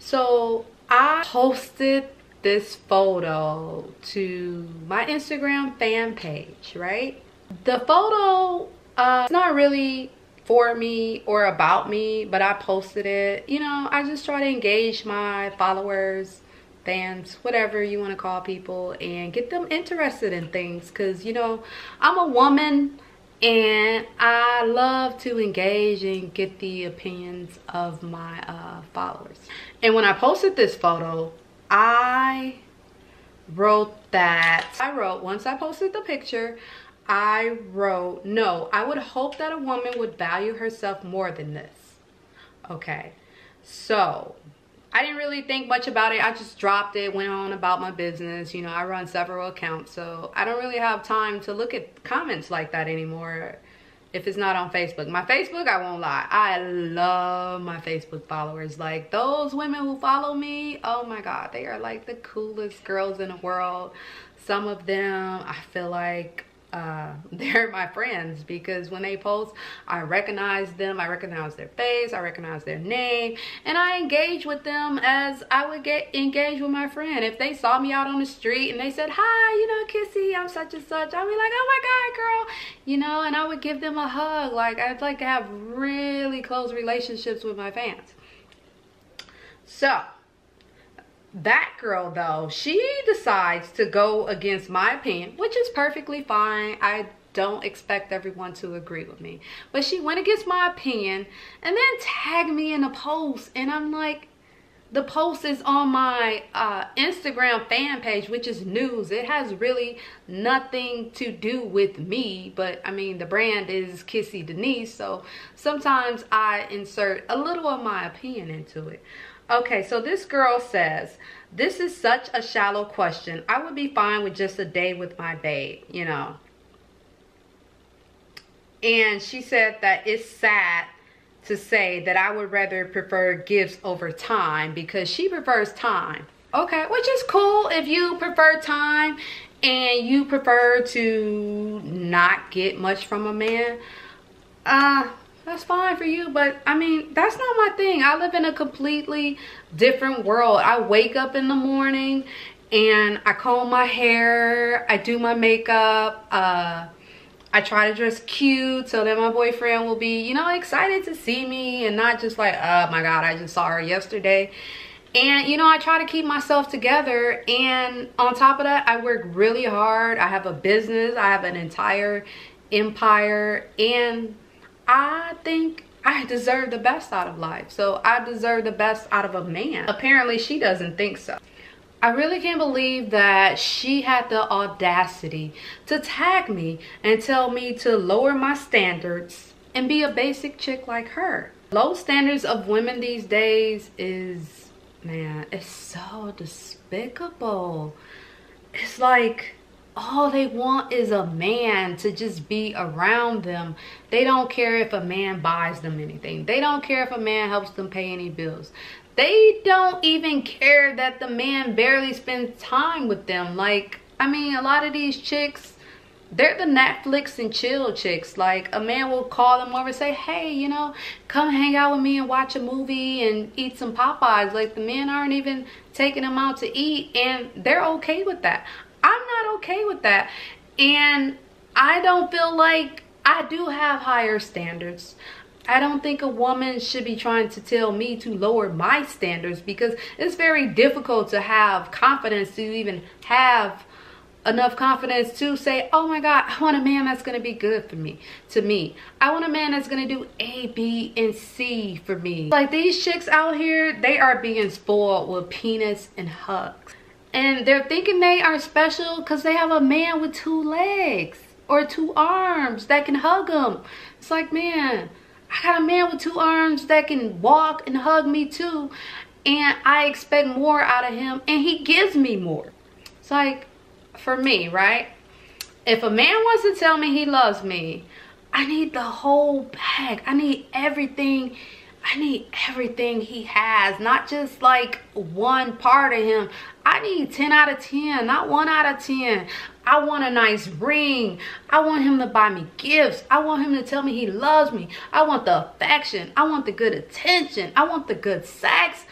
So I posted this photo to my Instagram fan page, right? The photo, it's not really for me or about me, but I posted it. You know, I just try to engage my followers, fans, whatever you want to call people, and get them interested in things, because you know, I'm a woman and I love to engage and get the opinions of my followers. And when I posted this photo, I wrote, once I posted the picture, I wrote, no, I would hope that a woman would value herself more than this. Okay, so I didn't really think much about it. I just dropped it, went on about my business. You know, I run several accounts, so I don't really have time to look at comments like that anymore if it's not on Facebook. My Facebook, I won't lie, I love my Facebook followers. Like, those women who follow me, oh my God, they are like the coolest girls in the world. Some of them, I feel like they're my friends, because when they post, I recognize them, I recognize their face, I recognize their name, and I engage with them as I would engaged with my friend. If they saw me out on the street and they said, hi, you know, Kissy, I'm such and such, I'd be like, oh my God, girl, you know, and I would give them a hug. Like, I'd like to have really close relationships with my fans. So that girl, though, she decides to go against my opinion, which is perfectly fine. I don't expect everyone to agree with me, but she went against my opinion and then tagged me in a post. And I'm like, the post is on my Instagram fan page, which is news. It has really nothing to do with me, but I mean, the brand is Kissy Denise, so sometimes I insert a little of my opinion into it. Okay, so this girl says, this is such a shallow question. I would be fine with just a day with my babe, you know. And she said that it's sad to say that I would rather prefer gifts over time, because she prefers time. Okay, which is cool if you prefer time and you prefer to not get much from a man. That's fine for you, but I mean, that's not my thing. I live in a completely different world. I wake up in the morning and I comb my hair, I do my makeup, I try to dress cute so that my boyfriend will be, you know, excited to see me and not just like, oh my God, I just saw her yesterday. And you know, I try to keep myself together, and on top of that, I work really hard. I have a business, I have an entire empire, and I think I deserve the best out of life. So I deserve the best out of a man. Apparently she doesn't think so. I really can't believe that she had the audacity to tag me and tell me to lower my standards and be a basic chick like her. Low standards of women these days is, man, it's so despicable. It's like, all they want is a man to just be around them. They don't care if a man buys them anything. They don't care if a man helps them pay any bills. They don't even care that the man barely spends time with them. Like, I mean, a lot of these chicks, they're the Netflix and chill chicks. Like, a man will call them over and say, hey, you know, come hang out with me and watch a movie and eat some Popeyes. Like, the men aren't even taking them out to eat, and they're okay with that. I'm not okay with that, and I don't feel like I do have higher standards. I don't think a woman should be trying to tell me to lower my standards, because it's very difficult to have confidence, to even have enough confidence to say, oh my God, I want a man that's going to be good for me, I want a man that's going to do A, B, and C for me. Like, these chicks out here, they are being spoiled with penis and hugs. And they're thinking they are special because they have a man with 2 legs or 2 arms that can hug them. It's like, man, I got a man with 2 arms that can walk and hug me too. And I expect more out of him, and he gives me more. It's like, for me, right? If a man wants to tell me he loves me, I need the whole bag. I need everything. I need everything he has, not just like one part of him. I need 10 out of 10, not 1 out of 10. I want a nice ring. I want him to buy me gifts. I want him to tell me he loves me. I want the affection. I want the good attention. I want the good sex.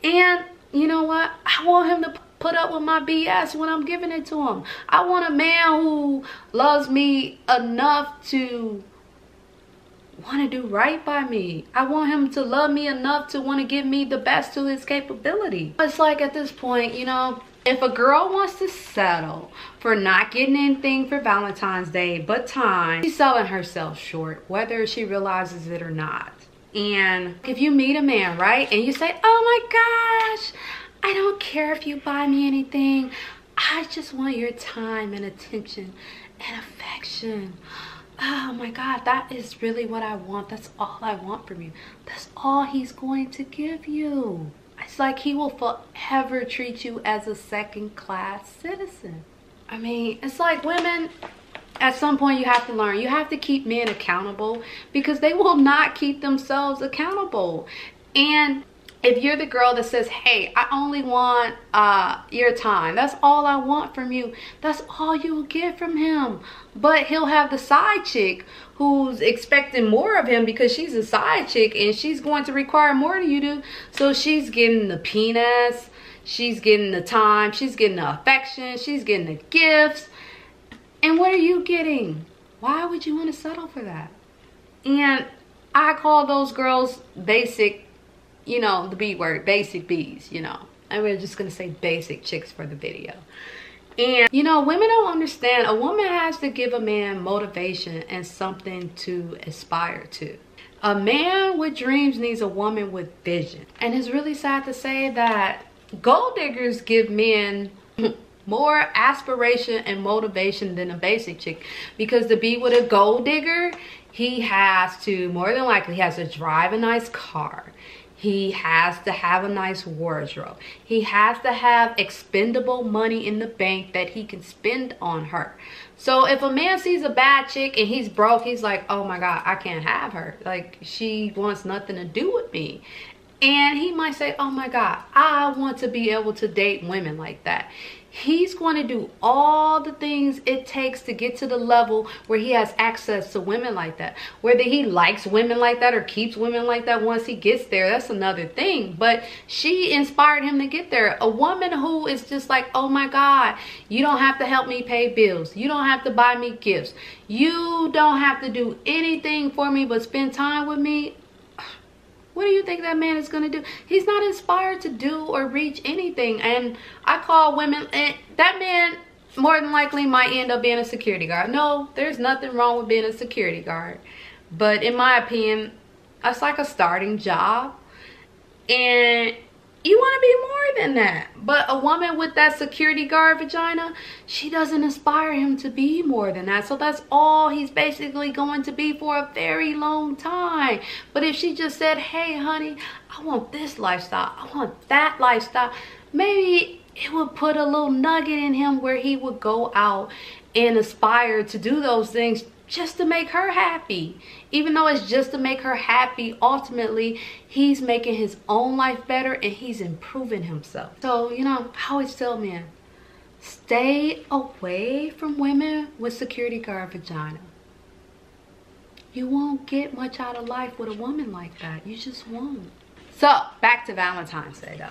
And you know what? I want him to put up with my BS when I'm giving it to him. I want a man who loves me enough to want to do right by me. I want him to love me enough to want to give me the best to his capability. It's like at this point, you know, if a girl wants to settle for not getting anything for Valentine's Day but time, she's selling herself short, whether she realizes it or not. And if you meet a man, right, and you say, oh my gosh, I don't care if you buy me anything. I just want your time and attention and affection. Oh my God, that is really what I want. That's all I want from you. That's all he's going to give you. It's like he will forever treat you as a second-class citizen. I mean, it's like women, at some point you have to learn. You have to keep men accountable because they will not keep themselves accountable. And if you're the girl that says, hey, I only want your time. That's all I want from you. That's all you will get from him. But he'll have the side chick who's expecting more of him because she's a side chick and she's going to require more than you do. So she's getting the peanuts. She's getting the time. She's getting the affection. She's getting the gifts. And what are you getting? Why would you want to settle for that? And I call those girls basic, you know, the B word, basic B's, you know. And we're just going to say basic chicks for the video. And, you know, women don't understand. A woman has to give a man motivation and something to aspire to. A man with dreams needs a woman with vision. And it's really sad to say that gold diggers give men more aspiration and motivation than a basic chick. Because to be with a gold digger, he has to, more than likely, he has to drive a nice car. He has to have a nice wardrobe. He has to have expendable money in the bank that he can spend on her. So if a man sees a bad chick and he's broke, he's like, oh my God, I can't have her. Like, she wants nothing to do with me. And he might say, oh my God, I want to be able to date women like that. He's going to do all the things it takes to get to the level where he has access to women like that. Whether he likes women like that or keeps women like that once he gets there, that's another thing. But she inspired him to get there. A woman who is just like, oh my God, you don't have to help me pay bills. You don't have to buy me gifts. You don't have to do anything for me but spend time with me. What do you think that man is going to do? He's not inspired to do or reach anything. And I call women, and that man more than likely might end up being a security guard. No, there's nothing wrong with being a security guard. But in my opinion, that's like a starting job. And you want to be more than that. But a woman with that security guard vagina, she doesn't inspire him to be more than that. So that's all he's basically going to be for a very long time. But if she just said, hey honey, I want this lifestyle, I want that lifestyle, maybe it would put a little nugget in him where he would go out and aspire to do those things just to make her happy. Even though it's just to make her happy, ultimately he's making his own life better and he's improving himself. So, you know, I always tell men, stay away from women with security guard vagina. You won't get much out of life with a woman like that. You just won't. So back to Valentine's Day though.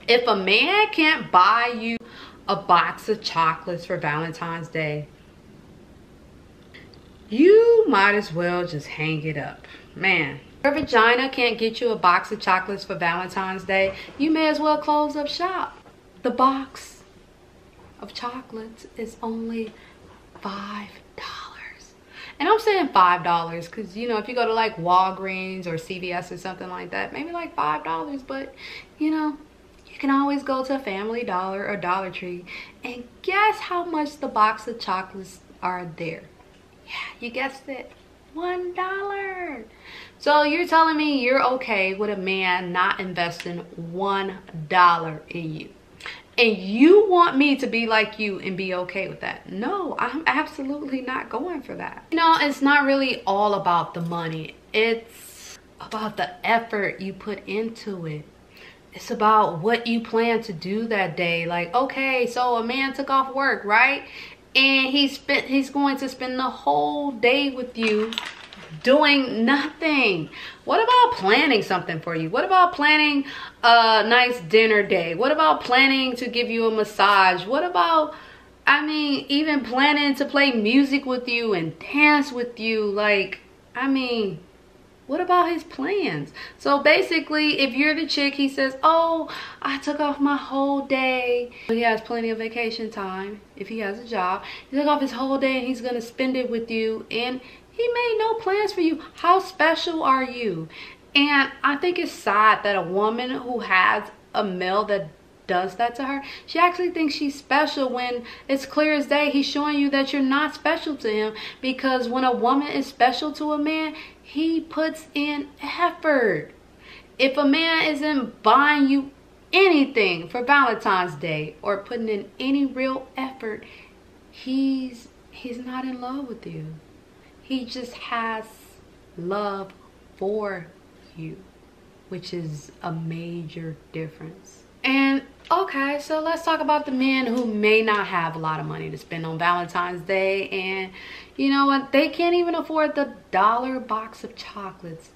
If a man can't buy you a box of chocolates for Valentine's Day, you might as well just hang it up. Man, your vagina can't get you a box of chocolates for Valentine's Day, you may as well close up shop. The box of chocolates is only $5. And I'm saying $5 because, you know, if you go to like Walgreens or CVS or something like that, maybe like $5. But, you know, you can always go to a Family Dollar or Dollar Tree and guess how much the box of chocolates are there. Yeah, you guessed it. $1. So you're telling me you're okay with a man not investing $1 in you. And you want me to be like you and be okay with that? No, I'm absolutely not going for that. You know, it's not really all about the money. It's about the effort you put into it. It's about what you plan to do that day. Like, okay, so a man took off work, right? and he's going to spend the whole day with you doing nothing. What about planning something for you? What about planning a nice dinner day? What about planning to give you a massage? What about, I mean, even planning to play music with you and dance with you? Like, I mean, what about his plans? So basically, if you're the chick, he says, oh, I took off my whole day. He has plenty of vacation time if he has a job. He took off his whole day and he's gonna spend it with you, and he made no plans for you. How special are you? And I think it's sad that a woman who has a male that does that to her, she actually thinks she's special when it's clear as day he's showing you that you're not special to him. Because when a woman is special to a man, he puts in effort. If a man isn't buying you anything for Valentine's Day or putting in any real effort, he's not in love with you. He just has love for you, which is a major difference. And okay, so let's talk about the men who may not have a lot of money to spend on Valentine's Day, and you know what, they can't even afford the $1 box of chocolates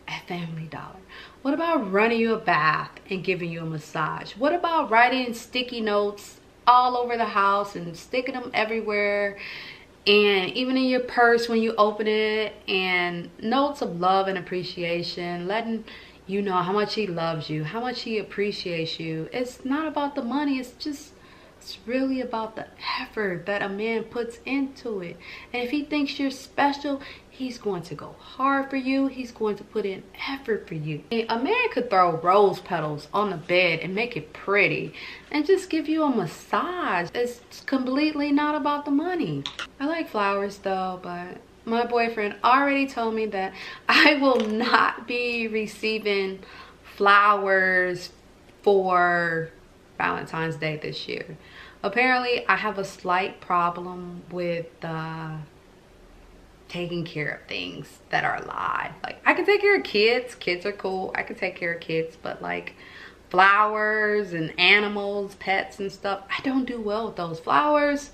at Family Dollar. What about running you a bath and giving you a massage? What about writing sticky notes all over the house and sticking them everywhere, and even in your purse when you open it, and notes of love and appreciation, letting you know how much he loves you, how much he appreciates you. It's not about the money, it's really about the effort that a man puts into it. And if he thinks you're special, he's going to go hard for you. He's going to put in effort for you. A man could throw rose petals on the bed and make it pretty and just give you a massage. It's completely not about the money. I like flowers though, but my boyfriend already told me that I will not be receiving flowers for Valentine's Day this year. Apparently, I have a slight problem with taking care of things that are alive. Like, I can take care of kids. Kids are cool. I can take care of kids, but like flowers and animals, pets and stuff, I don't do well with those. Flowers,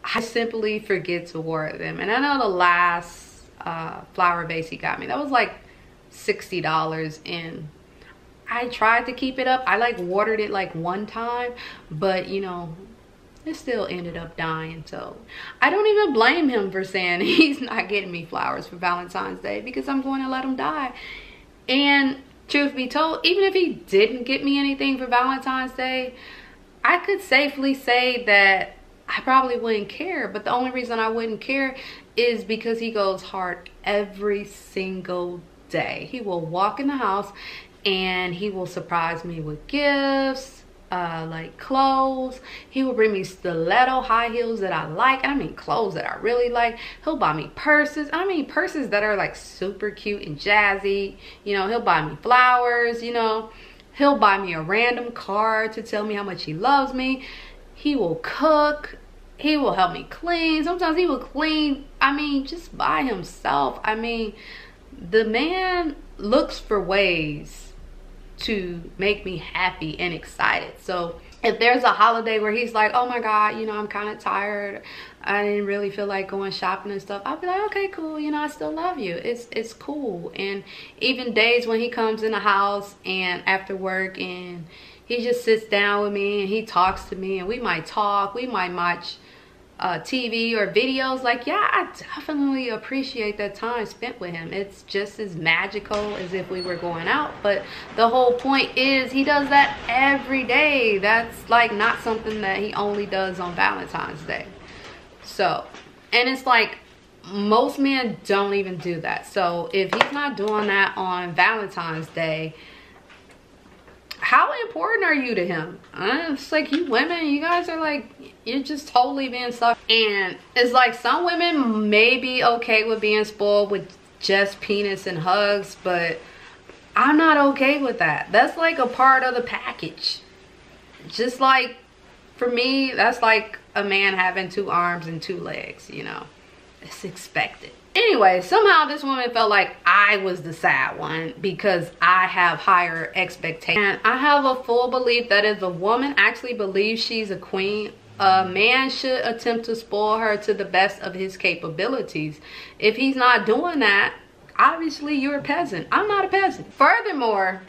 I simply forget to water them. And I know the last flower vase he got me, that was like $60, and I tried to keep it up. I like watered it like one time, but you know, it still ended up dying. So I don't even blame him for saying he's not getting me flowers for Valentine's Day, because I'm going to let him die. And truth be told, even if he didn't get me anything for Valentine's Day, I could safely say that I probably wouldn't care. But the only reason I wouldn't care is because he goes hard every single day. He will walk in the house and he will surprise me with gifts, like clothes. He will bring me stiletto high heels that I like. I mean, clothes that I really like. He'll buy me purses. I mean, purses that are like super cute and jazzy. You know, he'll buy me flowers, you know. He'll buy me a random card to tell me how much he loves me. He will cook. He will help me clean. Sometimes he will clean, I mean, just by himself. I mean, the man looks for ways to make me happy and excited. So if there's a holiday where he's like, oh my God, you know, I'm kind of tired, I didn't really feel like going shopping and stuff, I'll be like, okay, cool, you know, I still love you. It's cool. And even days when he comes in the house and after work and he just sits down with me and he talks to me, and we might talk, we might watch TV or videos, like, yeah, I definitely appreciate that time spent with him. It's just as magical as if we were going out. But the whole point is he does that every day. That's like not something that he only does on Valentine's Day. So, and it's like most men don't even do that. So if he's not doing that on Valentine's Day, how important are you to him? It's like, you women, you guys are like, you're just totally being sucked. And it's like, some women may be okay with being spoiled with just penis and hugs, but I'm not okay with that. That's like a part of the package. Just like, for me, that's like a man having 2 arms and 2 legs, you know. It's expected. Anyway, somehow this woman felt like I was the sad one because I have higher expectations. And I have a full belief that if a woman actually believes she's a queen A man should attempt to spoil her to the best of his capabilities. If he's not doing that, obviously you're a peasant. I'm not a peasant. Furthermore,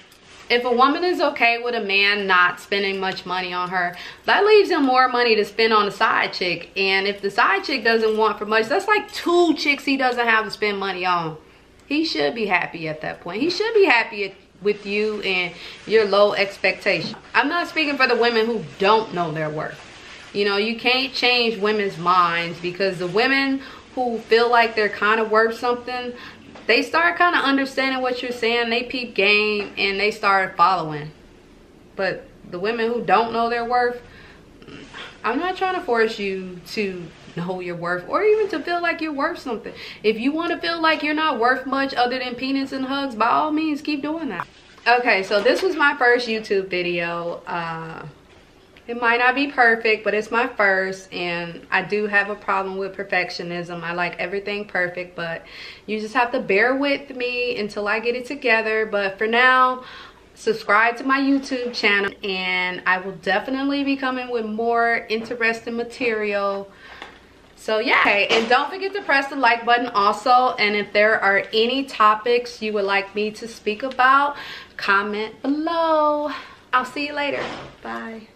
if a woman is okay with a man not spending much money on her, that leaves him more money to spend on a side chick. And if the side chick doesn't want for much, that's like 2 chicks he doesn't have to spend money on. He should be happy at that point. He should be happy with you and your low expectation. I'm not speaking for the women who don't know their worth. You know, you can't change women's minds, because the women who feel like they're kind of worth something, they start kind of understanding what you're saying. They peep game and they start following. But the women who don't know their worth, I'm not trying to force you to know your worth or even to feel like you're worth something. If you want to feel like you're not worth much other than peanuts and hugs, by all means keep doing that. Okay, so this was my first YouTube video. It might not be perfect, but it's my first, and I do have a problem with perfectionism. I like everything perfect, but you just have to bear with me until I get it together. But for now, subscribe to my YouTube channel, and I will definitely be coming with more interesting material. So yeah, okay, and don't forget to press the like button also. And if there are any topics you would like me to speak about, comment below. I'll see you later. Bye.